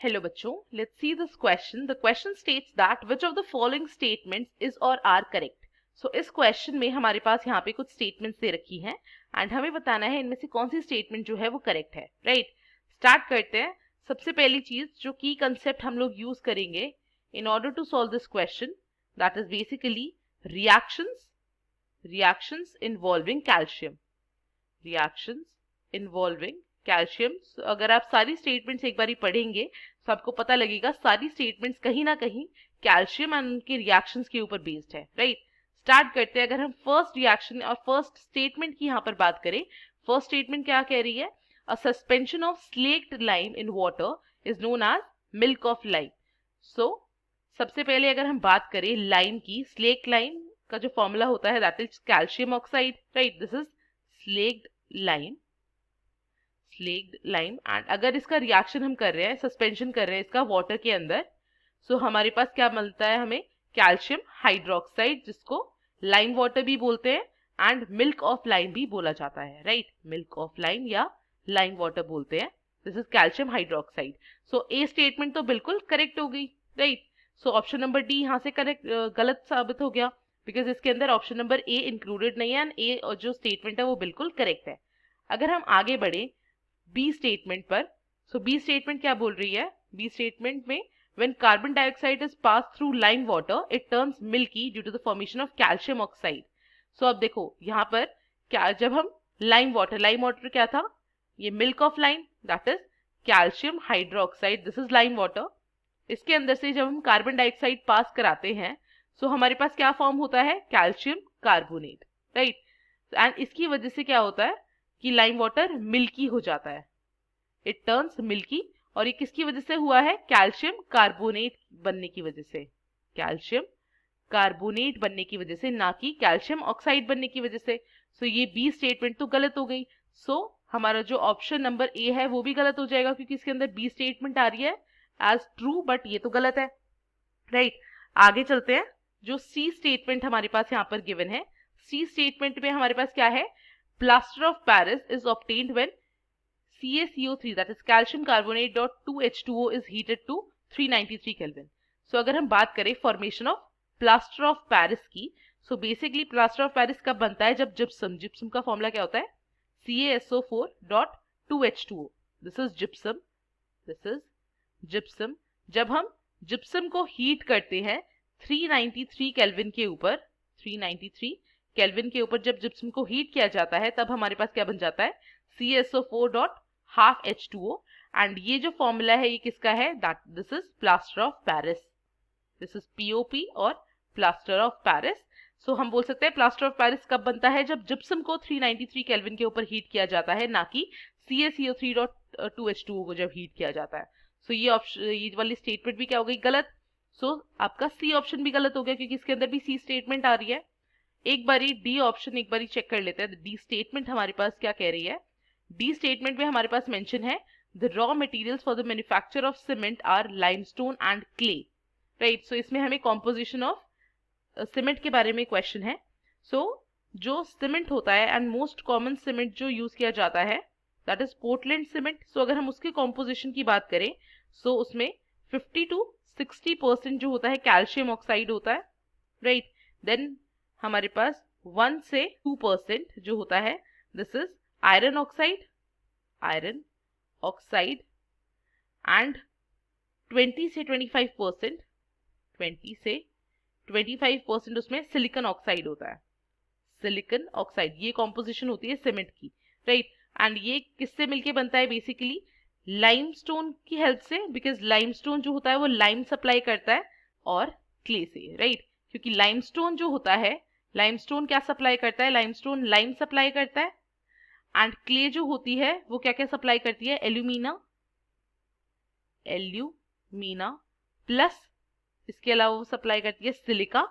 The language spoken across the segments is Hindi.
Hello बच्चों, let's see this question. The question states that which of the following statements is or are correct. So इस question में हमारे पास यहाँ पे कुछ statements दे रखी हैं and हमें बताना है इनमें से कौन सी statement जो है वो correct है, right? Start करते हैं. सबसे पहली चीज जो key concept हम लोग use करेंगे in order to solve this question, that is basically reactions involving calcium. Reactions involving calcium. अगर आप सारी स्टेटमेंट्स एक बारी पढ़ेंगे तो आपको पता लगेगा सारी स्टेटमेंट्स कहीं ना कहीं कैल्शियम एंड उनके रिएक्शंस के ऊपर बेस्ड है, राइट? स्टार्ट करते हैं. अगर हम फर्स्ट रिएक्शन और फर्स्ट स्टेटमेंट की यहाँ पर बात करें, फर्स्ट स्टेटमेंट क्या कह रही है? A suspension of slaked lime in water is known as milk of lime. So सबसे पहले अगर हम बात करें लाइम की, स्लेक्ड लाइम का जो फॉर्मूला होता है that is calcium oxide, right? This is slaked lime and अगर इसका रिएक्शन हम कर रहे हैं, सस्पेंशन कर रहे हैं इसका वाटर के अंदर, सो हमारे पास क्या मिलता है? हमें कैल्शियम हाइड्रोक्साइड, जिसको लाइम वाटर भी बोलते हैं एंड मिल्क ऑफ लाइम भी बोला जाता है, राइट? मिल्क ऑफ लाइम या लाइम वाटर बोलते हैं. This is calcium hydroxide. So A statement तो बिल्कुल करेक्ट हो गई, right? So option number D यहाँ से करेक्ट गलत साबित हो गया बिकॉज इसके अंदर ऑप्शन नंबर ए इंक्लूडेड नहीं है एंड ए जो स्टेटमेंट है वो बिल्कुल करेक्ट है. अगर हम आगे बढ़े बी स्टेटमेंट पर, सो बी स्टेटमेंट क्या बोल रही है? बी स्टेटमेंट में when carbon dioxide is passed through lime water it turns milky due to the formation of calcium oxide. so अब देखो यहाँ पर क्या, जब हम लाइम वाटर क्या था? ये milk of lime, that is calcium hydroxide. This is lime water. इसके अंदर से जब हम कार्बन डाइऑक्साइड पास कराते हैं सो हमारे पास क्या फॉर्म होता है? Calcium carbonate, right? एंड इसकी वजह से क्या होता है कि लाइम वाटर मिल्की हो जाता है, इट टर्न्स मिल्की. और ये किसकी वजह से हुआ है? कैल्शियम कार्बोनेट बनने की वजह से, कैल्शियम कार्बोनेट बनने की वजह से, ना कि कैल्शियम ऑक्साइड बनने की वजह से. सो ये बी स्टेटमेंट तो गलत हो गई. सो हमारा जो ऑप्शन नंबर ए है वो भी गलत हो जाएगा क्योंकि इसके अंदर बी स्टेटमेंट आ रही है एज ट्रू बट ये तो गलत है, राइट? आगे चलते हैं. जो सी स्टेटमेंट हमारे पास यहाँ पर गिवन है, सी स्टेटमेंट में हमारे पास क्या है? Plaster of Paris is obtained when CaCO3, that is calcium carbonate dot 2H2O is heated to 393 Kelvin. So अगर हम बात करें formation of plaster of Paris की, so basically plaster of Paris कब बनता है? जब gypsum का फॉर्मूला क्या होता है? CaSO4 dot 2H2O. This is gypsum. जब हम gypsum को हीट करते हैं 393 केल्विन के ऊपर, 393 केल्विन के ऊपर जब जिप्सम को हीट किया जाता है तब हमारे पास क्या बन जाता है? CaSO4 dot half H2O. And ये जो फॉर्मूला है ये किसका है? That this is plaster of Paris. This is POP और प्लास्टर ऑफ पेरिस. सो हम बोल सकते हैं प्लास्टर ऑफ पेरिस कब बनता है? जब जिप्सम को 393 केल्विन के ऊपर हीट किया जाता है, ना कि CaCO3 डॉट 2H2O को जब हीट किया जाता है. सो ये वाली स्टेटमेंट भी क्या हो गई? गलत. सो आपका सी ऑप्शन भी गलत हो गया क्योंकि इसके अंदर भी सी स्टेटमेंट आ रही है. एक बारी डी ऑप्शन एक बारी चेक कर लेते हैं. डी स्टेटमेंट हमारे पास क्या कह रही है? डी स्टेटमेंट में हमारे पास मेंशन है the raw materials for the manufacture of cement are limestone and clay, right? So इसमें हमें कॉम्पोजिशन ऑफ सीमेंट के बारे में क्वेश्चन है. सो जो सीमेंट होता है एंड मोस्ट कॉमन सीमेंट जो यूज किया जाता है दैट इज पोर्टलैंड सीमेंट. सो अगर हम उसके कॉम्पोजिशन की बात करें सो उसमें 50 to 60% जो होता है कैल्शियम ऑक्साइड होता है, राइट? देन हमारे पास 1 से 2% जो होता है this is iron oxide and 20 से 25% उसमें सिलिकॉन ऑक्साइड होता है. सिलिकॉन ऑक्साइड ये कॉम्पोजिशन होती है सीमेंट की, राइट? एंड ये किससे मिलके बनता है? बेसिकली लाइमस्टोन की हेल्प से, बिकॉज लाइमस्टोन जो होता है वो लाइम सप्लाई करता है और क्ले से, राइट? क्योंकि लाइमस्टोन जो होता है, लाइमस्टोन क्या सप्लाई करता है? लाइमस्टोन लाइम सप्लाई करता है एंड क्ले जो होती है वो क्या क्या सप्लाई करती है? एल्यूमिना प्लस इसके अलावा वो सप्लाई करती है silica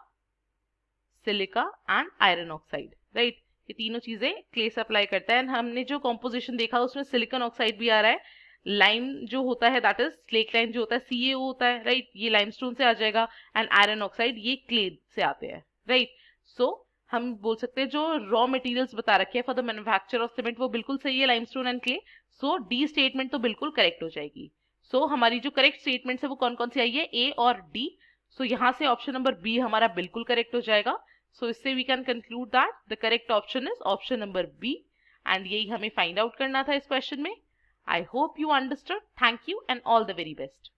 and iron oxide, right? ये तीनों चीजें क्ले सप्लाई करता है. एंड हमने जो कॉम्पोजिशन देखा उसमें सिलिकॉन ऑक्साइड भी आ रहा है. लाइम जो होता है दैट इज स्लेक लाइम जो होता है CaO होता है, राइट? ये लाइमस्टोन से आ जाएगा एंड आयरन ऑक्साइड ये क्ले से आते हैं, राइट? सो हम बोल सकते हैं जो रॉ मटेरियल्स बता रखे हैं for the manufacture of cement वो बिल्कुल सही है, limestone and clay. So D statement तो बिल्कुल करेक्ट हो जाएगी. सो हमारी जो करेक्ट स्टेटमेंट्स है वो कौन कौन सी आई है, ए और डी। सो यहाँ से ऑप्शन नंबर बी हमारा बिल्कुल करेक्ट हो जाएगा। सो इससे we can conclude that the correct option is option number B, and यही हमें फाइंड आउट करना था इस क्वेश्चन में। I hope you understood. Thank you and all the very best.